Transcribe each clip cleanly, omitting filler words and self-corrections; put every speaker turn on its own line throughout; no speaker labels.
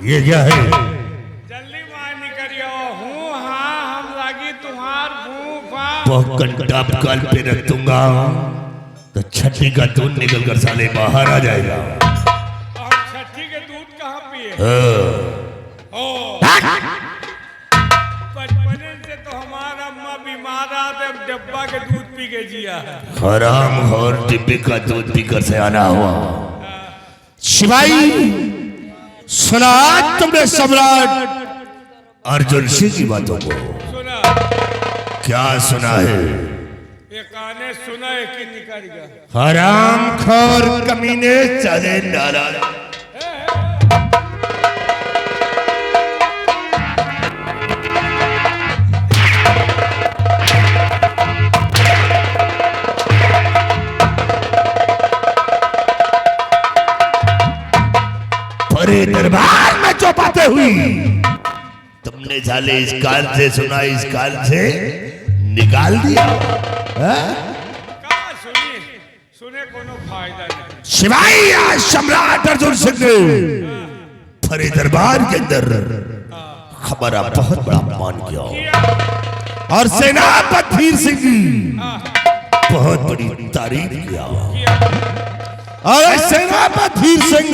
ये क्या है?
जल्दी मानी करियो हूँ हाँ हम लगी तुम्हार फूफा।
घंटा काल पे रख दूंगा तो छठी का दूध निकल कर साले बाहर आ जाएगा।
और छठी के दूध कहाँ पिए? बचपने से तो हमारा अम्मा बीमार आते डब्बा के दूध पी के जिया है।
हराम और डिब्बे का दूध पीकर से आना हुआ। शिवाई सुना तुमने सम्राट अर्जुन सिंह की बातों को?
सुना।
क्या सुना है?
एक आने सुना है कि निकल गया।
हराम खोर कमीने चले नाला। परे दरबार में जो बातें हुई तुमने साले इस काल से सुना, इस काल से निकाल दिया।
सुने कोनो फायदा नहीं।
शिवाई आज सम्राट अर्जुन सिंह ने परे दरबार के अंदर हमारा बहुत बड़ा अपमान किया और सेनापति वीर सिंह की बहुत बड़ी तारीफ किया। और सेनापति वीर सिंह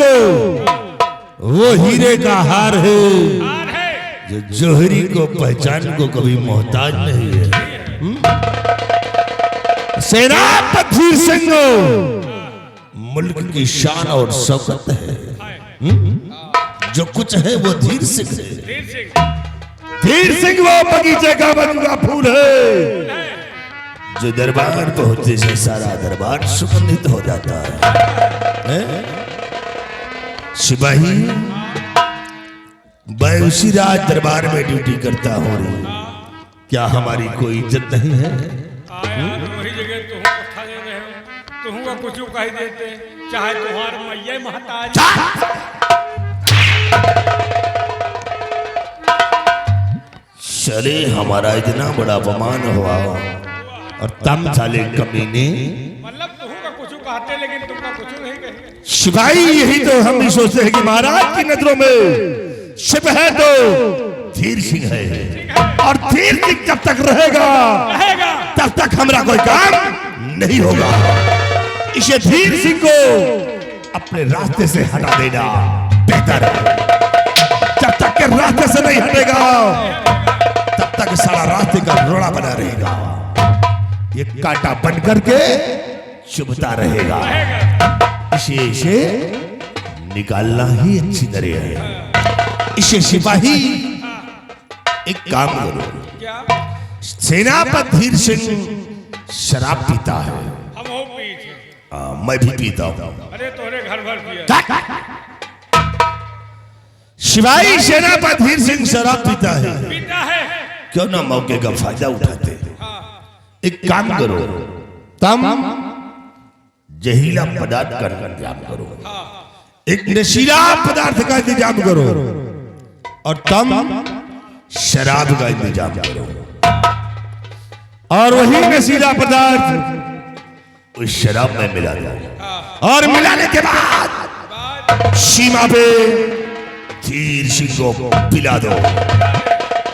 वो हीरे का हार है जो जोहरी को पहचान को कभी मोहताज नहीं है। सेनापति वीर सिंह मुल्क की शान और शौकत है। जो कुछ है वो धीर सिंह है। धीर सिंह वो बगीचे का बनूंगा फूल है जो दरबार पहुंचने से सारा दरबार सुगंधित हो जाता है। सिपाही मैं उसी रात दरबार में ड्यूटी करता हूँ, क्या हमारी कोई इज्जत नहीं है?
वही जगह तुम कथा दे रहे हो, तुम का कुछ कह देते चाहे तुम्हार मैया महताज।
चले हमारा इतना बड़ा अपमान हुआ और तम साले कमीने
मतलब तुम का कुछ कहते लेकिन तुमका कुछ नहीं कहे।
सिपाही यही तो हम भी सोचते हैं कि महाराज की नजरों में शिव है तो धीर सिंह है और धीर सिंह जब तक रहेगा तब तक हमारा कोई काम नहीं होगा। इसे धीर सिंह को अपने रास्ते से हटा देना बेहतर है। जब तक के रास्ते से नहीं हटेगा तब तक सारा रास्ते का रोड़ा बना रहेगा। ये कांटा बन करके चुभता रहेगा। इसे निकालना ही अच्छी तरह है। इसे सिपाही एक काम करो।
क्या?
सेनापति धीर सिंह शराब पीता है।
हम हो पीछे।
मैं भी पीता हूँ।
अरे तोरे घर भर पिया।
शिवाई सेनापति धीर सिंह शराब पीता है,
पीता है।
क्यों ना मौके का फायदा उठाते? एक काम करो, तुम जहीला पदार्थ का इंतजाम करो, एक नशीला पदार्थ का इंतजाम करो और तुम शराब का इंतजाम करो। और वही नशीला पदार्थ उस शराब में मिला दो और मिलाने के बाद सीमा पे धीर सिंह को पिला दो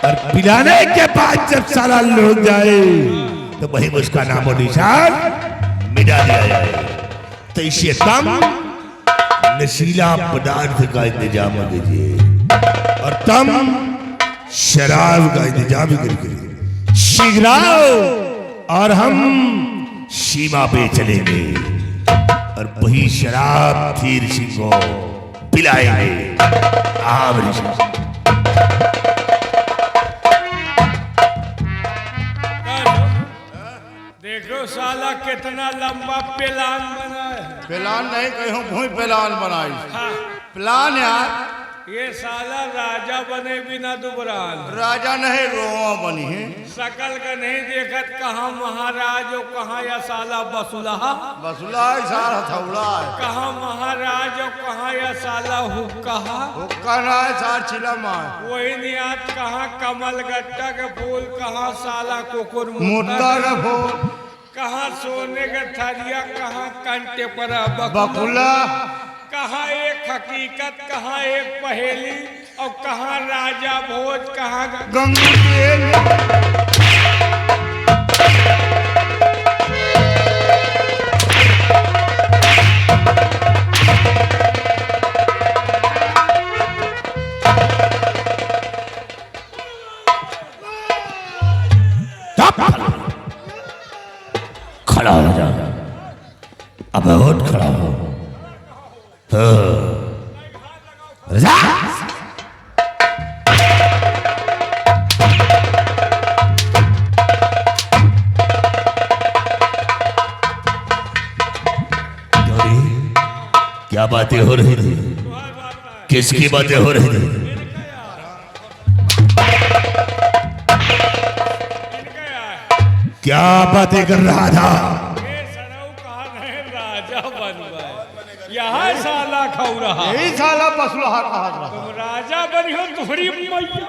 और पिलाने के बाद जब सारा लोग जाए तो वही उसका नाम और निशान मिटा दिया जाए। तो इसे तुम नशीला पदार्थ का इंतजाम कीजिए और तुम शराब का इंतजाम कीजिए। शीघ्र आओ और हम सीमा पे चलेंगे और वही शराब धीर सिंह को पिलाएंगे।
देखो साला कितना लंबा प्लान बना है।
प्लान नहीं कहूँ भूमि प्लान बनाई।
हाँ,
प्लान यार
ये साला राजा बने बिना दुबरान।
राजा नहीं रोआ बनी है।
शकल का नहीं देखत कहाँ महाराज और कहाँ या साला बसुलहा।
बसुला सार हथौड़ा है।
कहाँ महाराज और कहाँ या साला हुक्का।
हुक्का ना है सार चिलम है।
वही नियात कहाँ कमल गट्टा के फूल, कहाँ साला कुकुर
मुद्दा का फूल,
कहाँ सोने का थरिया, कहाँ कंटे पर
बकुला,
कहाँ एक हकीकत, कहाँ एक पहेली, और कहाँ राजा भोज, कहाँ
गंगू तेल।
खड़ा हो जा, अब और खड़ा हो। राजा क्या बातें हो रही थी? किसकी बातें हो रही थी? क्या बातें कर रहा था?
राजा बन गए, यहाँ साला खाऊ रहा।
यही साला पसलहा कहा रहा।
तुम राजा बनी हो, तुम्हारी मैया।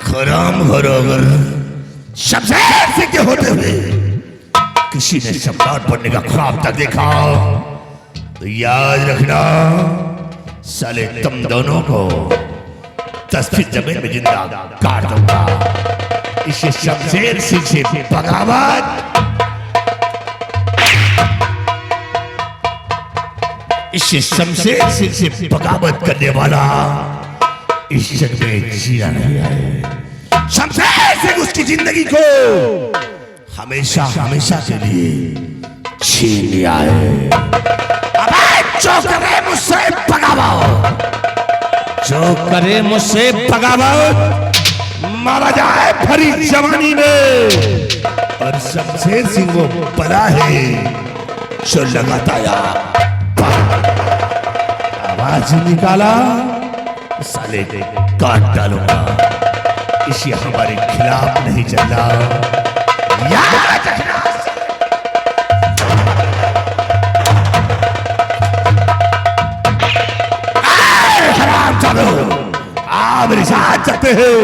खराम घरोगर शमशेर सिंह के होते हुए किसी ने सम्राट बनने का ख्वाब तक देखा तो याद रखना साले तुम दोनों को 10 फीट जमीन में जिंदा काट दूंगा। इसे शमशेर सिंह से बगावत, इसे शमशेर सिंह से बगावत करने वाला इस जग में जीना नहीं है। शमशेर सिंह उसकी जिंदगी को हमेशा हमेशा के लिए छीन लिया है। अब जो करे मुझसे बगावत, जो करे मुझसे बगावत मारा जाए भरी जवानी में। और शमशेर सिंह वो बड़ा है जो लगाता यार आवाज निकाला साले काट डालूंगा। इसे हमारे खिलाफ नहीं चलना, याद रखना। हराम चलो, आप मेरे साथ चलते हैं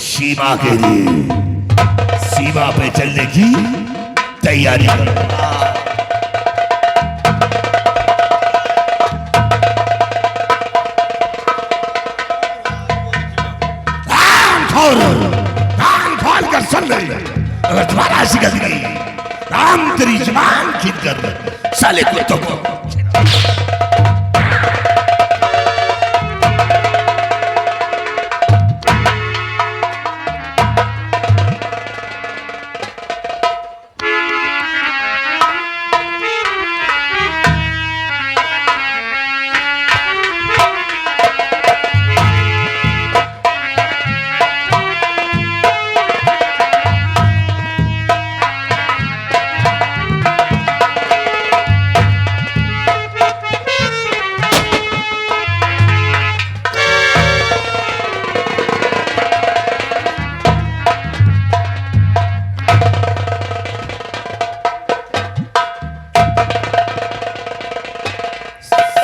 सीमा के लिए। सीमा पे चलने की तैयारी करो। कान खोल कर सुन ले, अगर तुम्हारा ऐसी गलती राम तेरी जुबान खींच कर साले कुत्तों को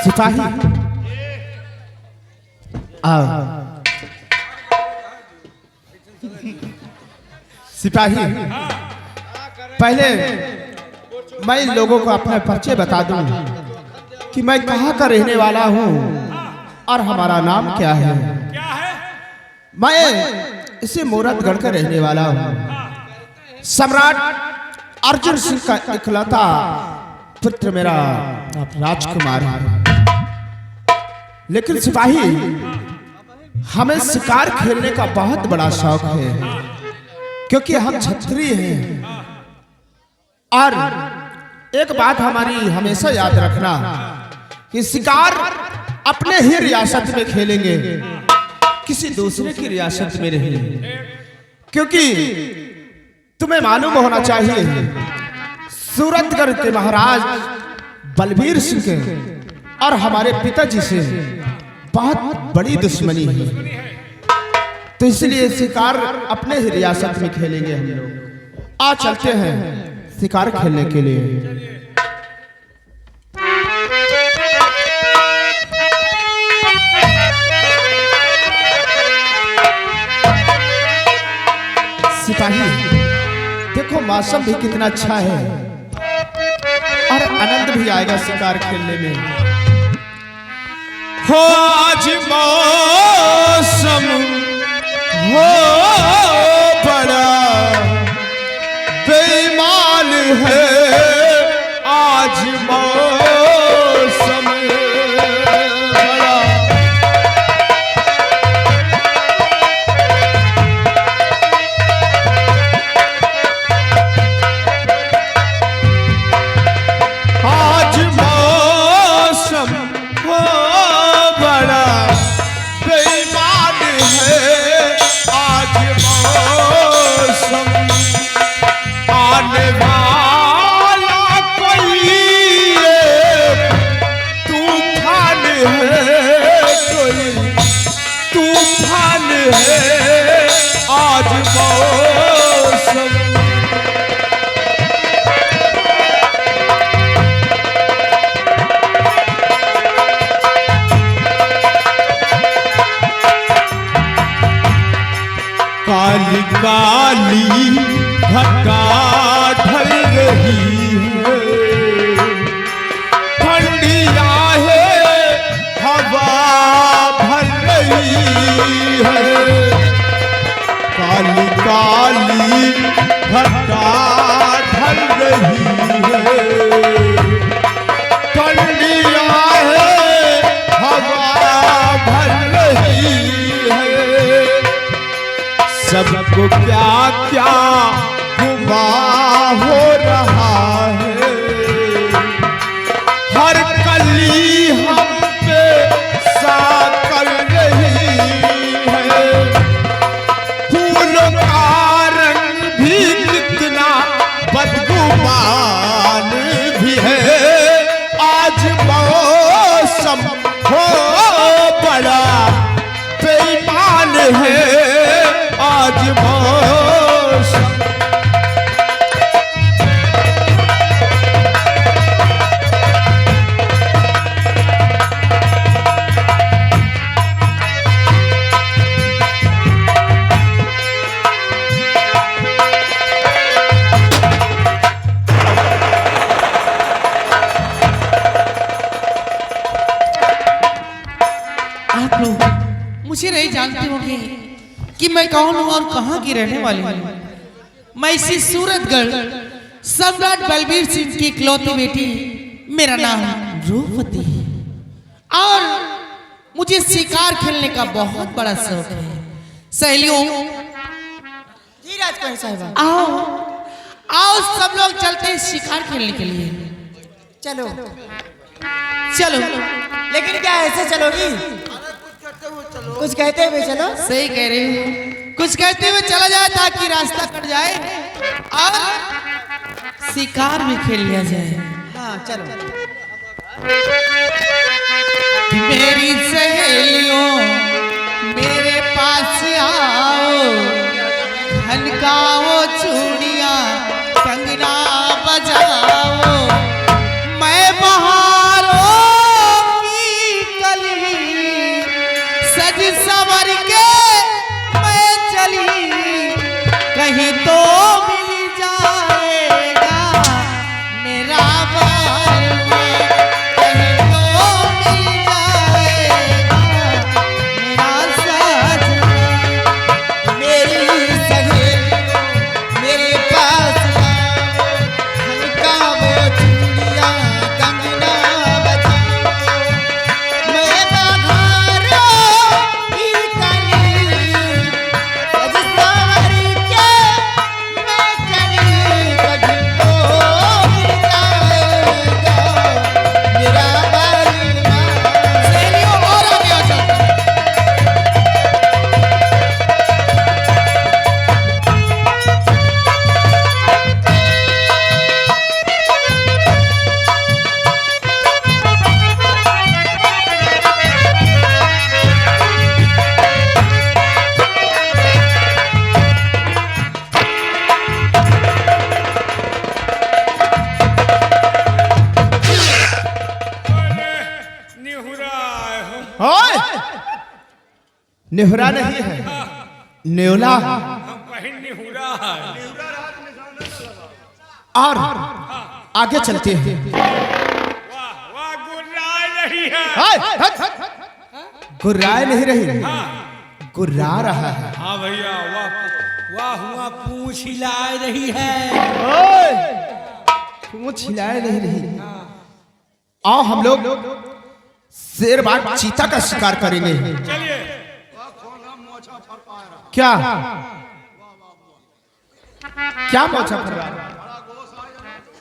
सिपाही सिपाही पहले मैं इन लोगों को अपना परिचय बता दूं कि मैं कहाँ का रहने वाला हूँ और हमारा नाम क्या है। मैं इसी मूरतगढ़ का रहने वाला हूँ। सम्राट अर्जुन सिंह का इकलौता पुत्र मेरा राजकुमार है। लेकिन सिपाही हमें शिकार खेलने का बहुत बड़ा शौक है, क्योंकि हम क्षत्रिय हैं। और एक बात हमारी हमेशा याद रखना कि शिकार अपने ही रियासत में खेलेंगे, किसी दूसरे की रियासत में नहीं। क्योंकि तुम्हें मालूम होना चाहिए सूरतगढ़ के महाराज बलबीर सिंह के और हमारे पिताजी से बहुत बड़ी दुश्मनी है। तो इसलिए शिकार अपने ही रियासत में खेलेंगे हम लोग। आ चलते हैं शिकार खेलने के लिए। मौसम भी कितना अच्छा है और आनंद भी आएगा शिकार खेलने में। हो आज मौसम हो बड़ा बेईमान है, आज मौसम बड़ा आज मौसम हो बड़ा बेईमान है, आज मौसम आने वाला कोई तूफान है, कोई तूफान है, आज मौसम काली काली घटा ढल रही है, ठंडिया है हवा भर रही है, काली काली घटा ढल रही है, ठंडिया है हवा भर रही है, सबको क्या क्या गुमा हो रहा है, हर कली हम पे साकर रही है, फूलों का रंग भी कितना बदगुमान भी है, आज मौसम हो बड़ा बेईमान है, आज मौसम
आप लोग मुझे नहीं जानते होंगे कि मैं कौन हूँ और कहाँ की रहने वाली हूँ। मैं इसी सूरतगढ़ सम्राट बलबीर सिंह की इकलौती बेटी, मेरा नाम रूपवती है और मुझे शिकार खेलने का बहुत बड़ा शौक है। सहेलियों
जी राजकुमारी साहिबा,
आओ आओ सब लोग चलते हैं शिकार खेलने के लिए।
चलो।
चलो
लेकिन क्या ऐसे चलोगी? कुछ कहते हुए चलो।
सही कह रही हूँ, कुछ कहते हुए चला जाए ताकि रास्ता कट जाए और शिकार भी खेल लिया जाए।
हाँ चलो।
मेरी सहेलियों मेरे पास आओ, खनकाओ चूड़ियाँ कंगना बजाओ, मैं बहारों की कली सज संवर के मैं चली, कहीं तो मिल जाएगा मेरा बालवा, कहीं तो मिल जाएगा मेरा साजना।
मेरी सहेलियों मेरे पास आओ, खनकाओ चूड़ियाँ कंगना बजाओ, मैं बहारों की कली सज संवर के मैं चली, कहीं तो मिल जाएगा मेरा बालवा।
सहेलियों और आगे आ जाओ।
निहुरा आए हो।
ओए! नेहरा नहीं है, न्योला।
हम कहीं निहुरा है।
और आगे चलते हैं।
वाह वाह गुर्राए नहीं है।
गुर्राए नहीं रही, गुर्रा रहा है।
हाँ भैया वाह
वाह हुआ पूंछ हिलाए रही है।
पूंछ हिलाए नहीं रही। आओ हम लोग शेर बाघ चीता का शिकार करेंगे।
चलिए।
क्या क्या मोचा फर रहा है?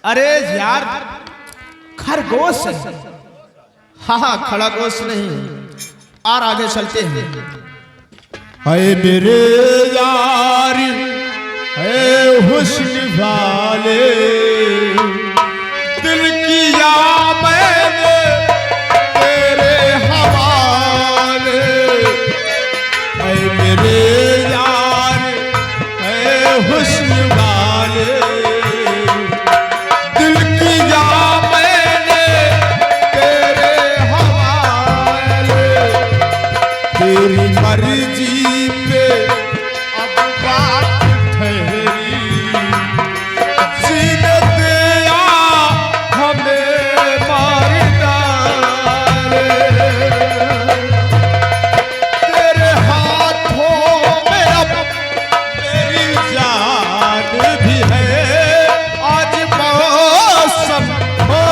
अरे यार खरगोश है। हाँ खरगोश नहीं। और आगे चलते हैं।
हाय मेरे यार है हुस्न वाले, दिल किया मैंने तेरे हवाले। हाय मेरे यार है हुस्न वाले, दिल किया मैंने तेरे हवाले। तेरी मर्जी पे अब बात ठहरी, जीने दिया हमें मार डाले। तेरे हाथों में अब मेरी जान भी है। आज मौसम हो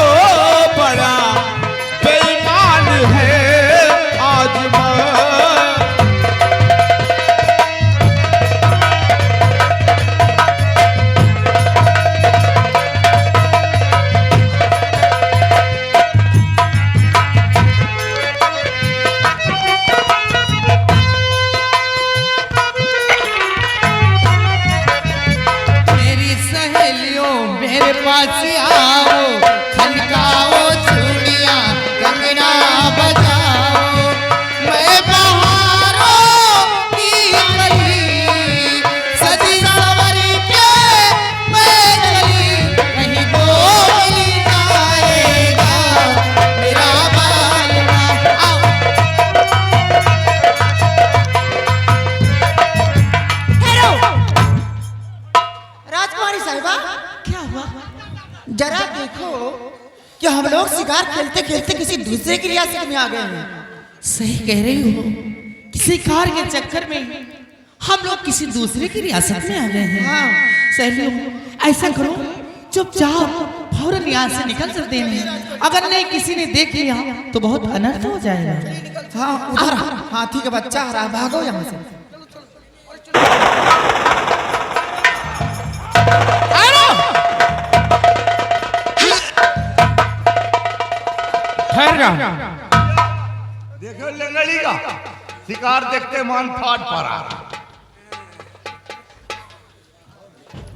बड़ा बेईमान है। आज
मेरी सहेलियों मेरे पास आओ, खनकाओ चूड़ियां कंगना बजाओ। मैं बहारों की कली सजी सवरी के मैं चली, कहीं बोल जाएगा मेरा बालना। आओ
राजकुमारी साहिबा,
क्या हुआ?
जरा देखो कि हम लोग शिकार खेलते खेलते किसी दूसरे की रियासत में आ गए हैं।
सही कह रही हो, किसी कार के चक्कर में हम लोग किसी दूसरे की रियासत में आ गए हैं।
हाँ।
सहेलियों ऐसा करो, चुपचाप फौरन यहाँ से निकल सकते हैं। अगर नहीं किसी ने देख लिया तो बहुत अनर्थ हो जाएगा।
हाँ उधर हाथी का बच्चा आ रहा है, भागो यहाँ से।
ठहर जा।
देखो लंगड़ी का शिकार देखते मान फाट पड़ा।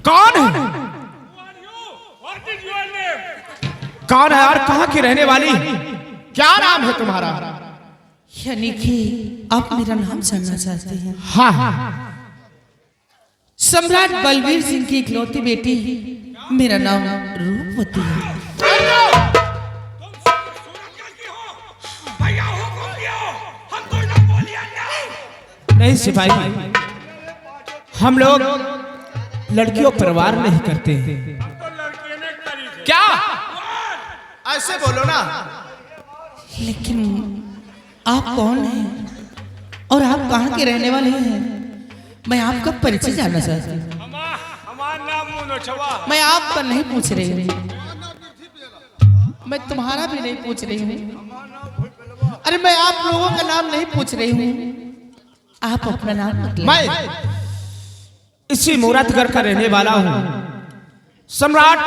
कौन है?
What is your name?
कौन है और कहाँ की रहने वाली? क्या नाम है तुम्हारा?
यानी कि आप मेरा नाम जानना चाहते हैं?
हाँ हाँ।
सम्राट बलबीर सिंह की इकलौती बेटी, मेरा नाम रूपवती है।
तुम सूरत की हो? भैया हुकुम दिया हम कोई ना बोलिए नहीं।
नहीं सिपाही, हम लोग लड़कियों पर वार नहीं करते।
तो लड़के ने करी थी।
क्या ऐसे बोलो ना।
लेकिन आप कौन हैं और आप कहाँ के रहने वाले हैं? मैं आपका परिचय जानना चाहती हूँ।
हमारा नाम मुनोचवा।
मैं आपका नहीं पूछ रही हूँ, मैं तुम्हारा भी नहीं पूछ रही हूँ। अरे मैं आप लोगों का नाम नहीं पूछ रही हूँ, आप अपना नाम बताइए।
मैं इसी मूरतगढ़ का रहने वाला हूँ, सम्राट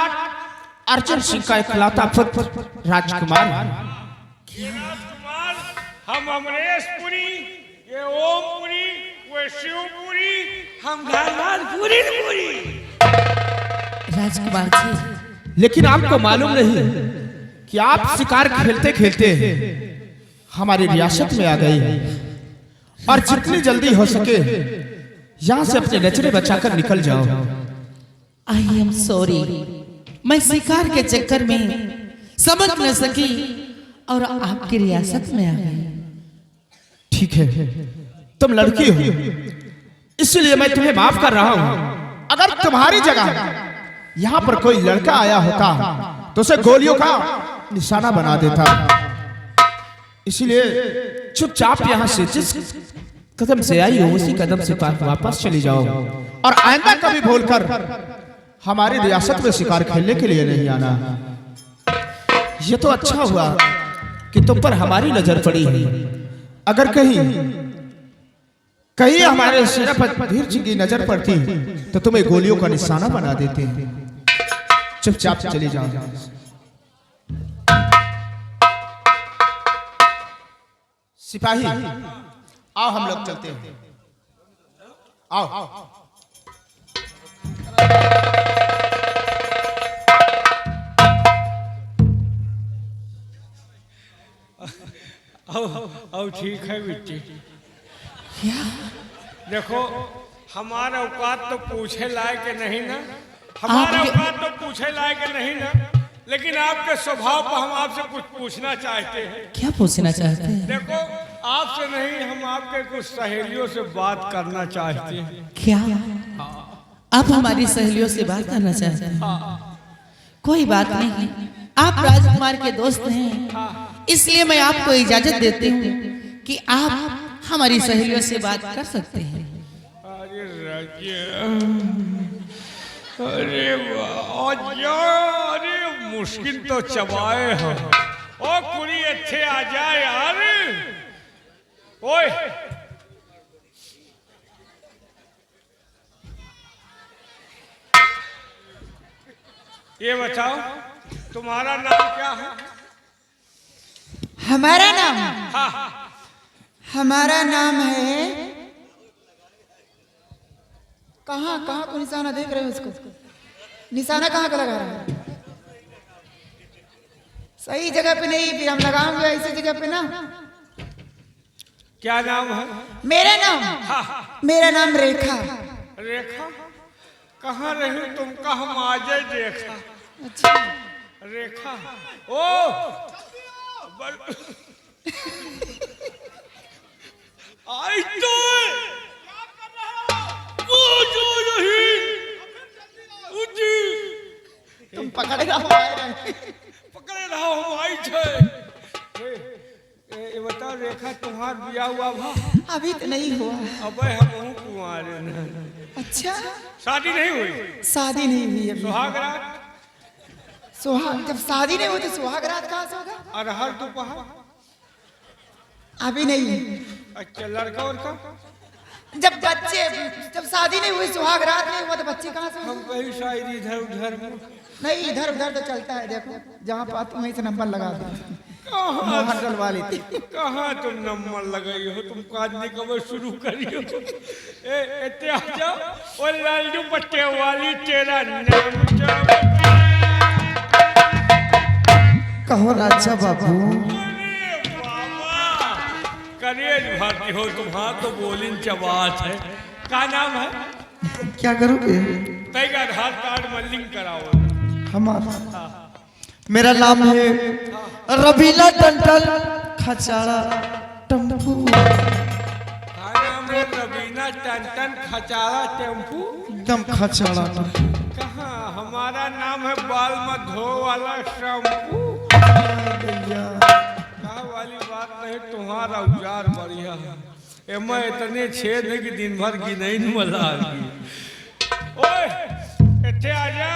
अर्जुन सिंह का इकलौता पुत्र राजकुमार।
राजकुमार, हम अमरेशपुरी, ये ओमपुरी, वो शिवपुरी, हम गालवालपुरी
राजकुमार जी,
लेकिन आपको मालूम नहीं कि आप शिकार खेलते खेलते हमारी रियासत में आ गए और जितनी जल्दी हो सके यहाँ से अपने नजरे बचाकर निकल जाओ।
आई एम सॉरी, मैं शिकार के चक्कर में समझ न सकी और आपकी रियासत में आ गई।
ठीक है, तुम लड़की हो इसलिए मैं तुम्हें माफ कर रहा हूँ। अगर तुम्हारी जगह यहाँ पर कोई लड़का आया होता तो उसे गोलियों का निशाना बना देता। इसीलिए चुपचाप यहाँ से जिस कदम से आई हो उसी कदम से वापस चली जाओ और आइंदा कभी भूलकर हमारी रियासत में शिकार खेलने के लिए नहीं आना। ये तो अच्छा हुआ कि तुम पर हमारी नजर पड़ी। अगर कहीं हमारे सेनापति जी की नजर पड़ती तो तुम्हें गोलियों का निशाना बना देते। चुपचाप चले जाओ। सिपाही आओ, हम लोग चलते हैं। आओ
आओ ठीक है बिट्टी। देखो हमारा औकात तो पूछे लायक नहीं ना, हमारा औकात तो पूछे लायक नहीं ना, लेकिन आपके स्वभाव पर हम आपसे कुछ पूछना चाहते हैं।
क्या पूछना चाहते हैं?
देखो आपसे नहीं, हम आपके कुछ सहेलियों से बात करना चाहते हैं।
क्या आप हमारी सहेलियों से बात करना चाहते हैं? कोई बात नहीं, आप राजकुमार के दोस्त हैं, इसलिए मैं आपको इजाजत देती हूँ कि आप हमारी सहेलियों से बात कर सकते हैं।
अरे राजा, अरे वाह, अरे मुश्किल तो चबाए हैं। ओ कुड़ी अच्छे आ जाए यार। ओए ये बताओ तुम्हारा नाम क्या है?
हमारा नाम,
हाँ
हमारा नाम है, कहाँ कहाँ को निशाना देख रहे हो? उसको निशाना कहाँ का लगा रहा है? सही जगह पे नहीं, फिर हम लगाएंगे ऐसी जगह पे ना।
क्या नाम है?
मेरा नाम, मेरा नाम रेखा।
रेखा? कहाँ रही तुमका हम आज ही देखा।
अच्छा
रेखा, ओ आई तो वो जो रही उजी
तुम पकड़े रहो,
पकड़े रहो हम आई थे। ये बताओ रेखा, तुम्हार बिया हुआ भा?
अभी तो नहीं हुआ।
अबे हम कुंवारे न।
अच्छा,
शादी नहीं हुई?
शादी नहीं हुई अभी।
सुहाग रात?
सुहाग, जब शादी नहीं हुई तो सुहाग रात कहाँ से होगा?
अरहर दोपहर?
अभी नहीं।
अच्छा, लड़का और का?
जब शादी नहीं हुई, सुहाग रात नहीं हुआ तो बच्चे कहाँ से
हम
होंगे?
कहीं शायद इधर उधर
नहीं, इधर उधर तो चलता है। देखो जहाँ पाती वहीं से नंबर लगा दो।
कहाँ
डलवा लेती।
कहाँ तुम नंबर लगाई हो? तुम काजनी कब शुरू करियो? ए आ जाओ। ओ लालजू पट्टे वाली, तेरा नाम क्या?
कहो राजा बाबू।
करेज भरती हो तुम्हारा तो बोलिन चबात है। क्या नाम है?
क्या करोगे?
तय आधार कार्ड में लिंक कराओ।
हमारा, मेरा नाम है रवीना टंटन खचाड़ा टेम्पू।
क्या नाम है? रवीना टंटन खचाड़ा टेम्पू।
एकदम खचाड़ा।
कहाँ? हमारा नाम है बाल मधो वाला शैम्पू। कहा वाली बात नहीं, तुम्हारा औजार बढ़िया है। मैं इतने छेद है कि दिन भर गिनई न मला। ओए इतने आ जा।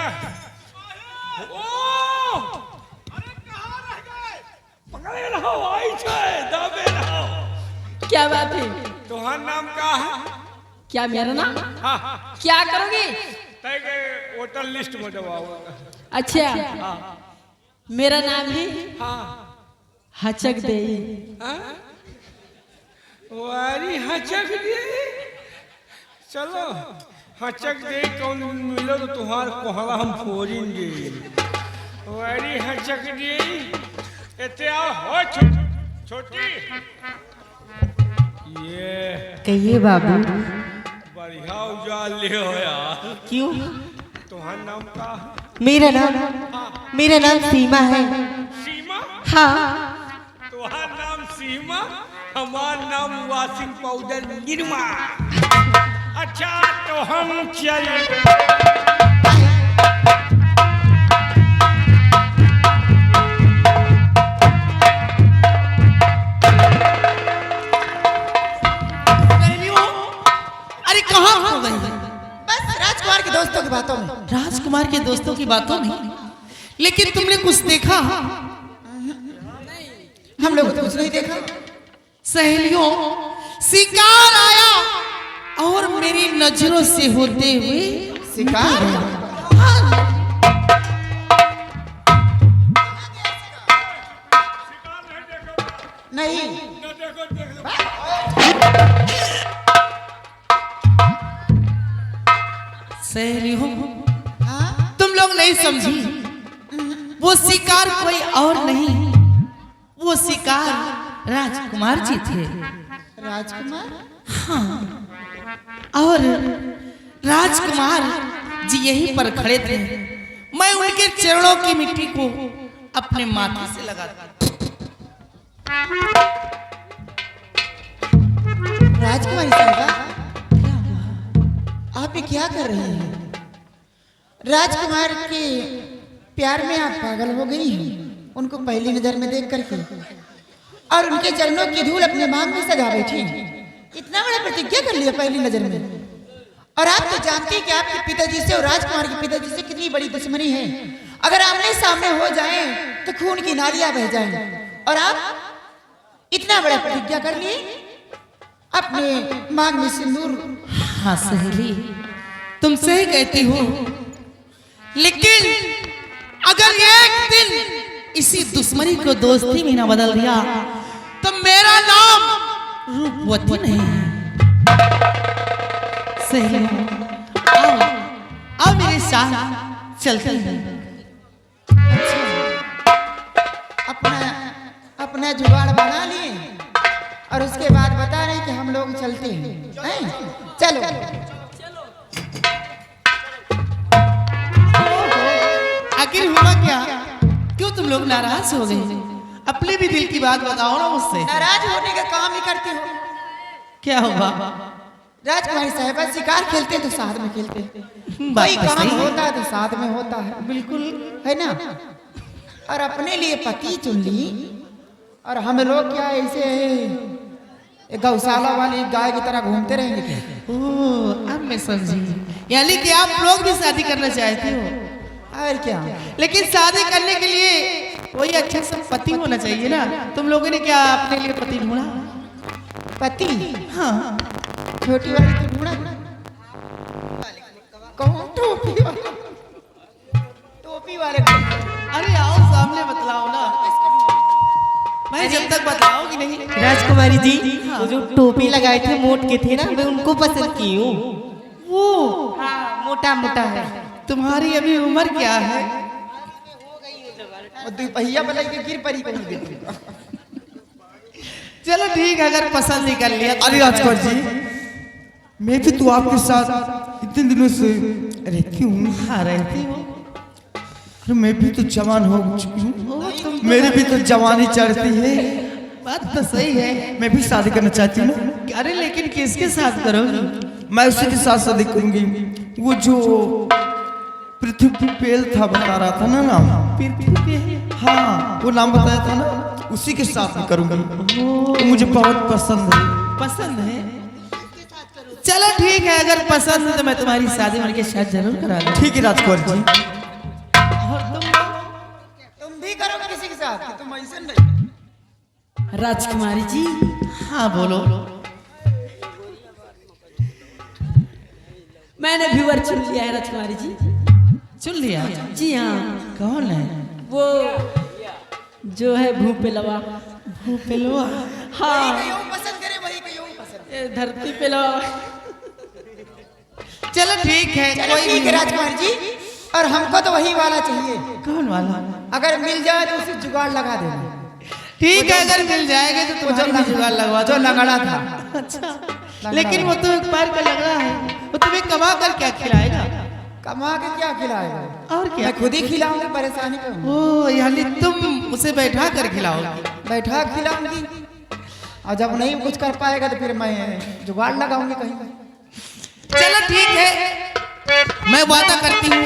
ओ पकड़े रहो, आई छे दबे रहो।
क्या बात है?
तुम्हारा नाम क्या है?
क्या मेरा नाम?
हाँ
क्या करोगे?
तय के वोटर लिस्ट में दबाओ।
अच्छा, मेरा नाम है हचक दे।
वारी हचक दे। चलो हचक दे, कौन मिलो तो तुम्हारे कोहला हम फोड़ेंगे। वारी हचक दे। इतने आओ हो छोटी। ये
कहिए बाबू।
बढ़िया उजाल ले हो यार।
क्यों?
तुम्हारा नाम क्या है?
मेरा नाम सीमा है।
सीमा?
हाँ।
तुम्हारा नाम सीमा, हमारा नाम वॉशिंग पाउडर निर्मा। अच्छा तो हम चल
अरे कहाँ खो गई?
बस राजकुमार के दोस्तों की बातों में।
राजकुमार के दोस्तों की बातों में? लेकिन तुमने कुछ देखा?
हम लोग तो कुछ नहीं देखा।
सहेलियों, शिकार आया और मेरी नजरों से होते हुए
शिकार? नहीं।
ना देखो देख लो।
सहेलियों,
हाँ?
तुम लोग नहीं समझी। वो शिकार कोई और नहीं, वो शिकार राजकुमार जी थे।
राजकुमार?
और राजकुमार जी यहीं पर खड़े थे। मैं उनके चरणों की मिट्टी को अपने माथे से लगाता।
राजकुमारी साहिबा, आप ये क्या कर रही हैं? राजकुमार के प्यार में आप पागल हो गई हैं, उनको पहली नजर में देख करके, और उनके चरणों की धूल अपने मांग में सजा बैठी। इतना बड़ा प्रतिज्ञा कर लिया पहली नजर में। और आप तो जानती हैं कि आपके पिताजी से और राजकुमार के पिताजी से कितनी बड़ी दुश्मनी है। अगर आमने सामने हो जाएं तो खून की नालियां बह जाएं। और आप इतना बड़ा प्रतिज्ञा कर लिए, अपने मांग में सिंदूर।
हाँ सहेली, तुम सही कहती हो, लेकिन अगर एक दिन इसी दुश्मनी को दोस्ती में ना बदल दिया तो मेरा नाम रूपवती नहीं है। सहेली, आओ मेरे साथ चलते हैं।
अपना जुगाड़ बना लिए और उसके बाद बता रहे कि हम लोग चलते हैं। चलो।
आखिर हुआ क्या? क्यों तुम लोग नाराज हो गए? अपने भी दिल की बात बताओ ना मुझसे।
नाराज होने का काम ही करती हो।
क्या हुआ?
राजकुमारी साहिबा, शिकार खेलते हैं तो साथ में खेलते हैं,
बात
कोई
तो
काम
सही है।
होता है तो साथ में होता है।
बिल्कुल
है ना? और अपने लिए पति चुन ली, और हम लोग क्या ऐसे एक गौशाला वाली गाय की तरह घूमते रहेंगे क्या?
ओह, अब मैं समझी। यानी कि आप लोग भी शादी करना चाहते हो?
और क्या?
लेकिन शादी करने के लिए कोई अच्छा सा पति होना चाहिए ना। तुम लोगों ने क्या अपने लिए पति ढूंढा?
पति?
हाँ।
छोटी वाली तो ढूंढा। कौन? टोपी वाला? टोपी वाले?
अरे आओ सामने बतलाओ ना। मैं जब तक बताऊंगी नहीं।
राजकुमारी जी, वो जो टोपी लगाए थे मोट के थे ना, मैं उनको पसंद की हूँ।
वो
हाँ, मोटा मोटा है।
तुम्हारी अभी उम्र क्या है?
और दुपहिया वाला के गिर पड़ी कहीं गिर।
चलो ठीक है, अगर पसंद ही कर लिया।
अरे राजकुमार जी, मैं भी तो आपके साथ इतने दिनों से रहती हूँ।
हाँ रहती हो।
अरे मैं भी तो जवान हो चुकी हूँ,
ओह, तुम तो
मेरी भी तो जवानी चढ़ती है।
बात तो सही है।
मैं भी शादी करना चाहती हूँ।
अरे लेकिन किसके साथ करोगी?
मैं उसी के साथ शादी करूंगी। वो जो पृथ्वी पेल था, बता रहा था ना नाम। हाँ, वो नाम बताया था ना, उसी के साथ में करूंगी। तो मुझे बहुत पसंद है।
पसंद है? चलो ठीक है, अगर पसंद है तो मैं तुम्हारी शादी उनके साथ जरूर करा दूंगा।
ठीक है राजकुमार जी।
और
तुम भी करोगे किसी के साथ? तुम ऐसे नहीं।
राजकुमारी जी,
हाँ बोलो।
मैंने व्यूअर चुन लिया है राजकुमारी जी।
चुन लिया?
जी हाँ,
कौन है?
वो जो है भूपेलवा।
भूपेलवा?
हाँ,
पसंद करे वही को यूं पसंद।
ये धरती पेलवा।
चलो ठीक है,
चलो
कोई
ठीक है राजकुमार जी, और हमको तो वही वाला चाहिए।
कौन वाला?
अगर मिल जाए तो उसे जुगाड़ लगा देना।
ठीक है, अगर मिल जाएगा तो तुम्हारी भी जुगाड़ लगवा
जो
दूंगा।
लगड़ा था।
अच्छा, लेकिन वो तो एक बार का लग रहा है, वो तुम्हें कमा कर क्या खिलाएगा?
कमा के क्या खिलाएगा?
और क्या?
मैं खुद ही खिलाऊंगी, परेशानी को।
ओ, यानी तुम उसे बैठा कर खिलाओगे?
बैठा के खिलाऊंगी, और जब नहीं कुछ कर पाएगा तो फिर मैं जुगाड़ लगाऊंगी कहीं।
चलो ठीक है, मैं वादा करती हूँ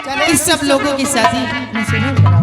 कि सब लोगों की शादी मैं जरूर करा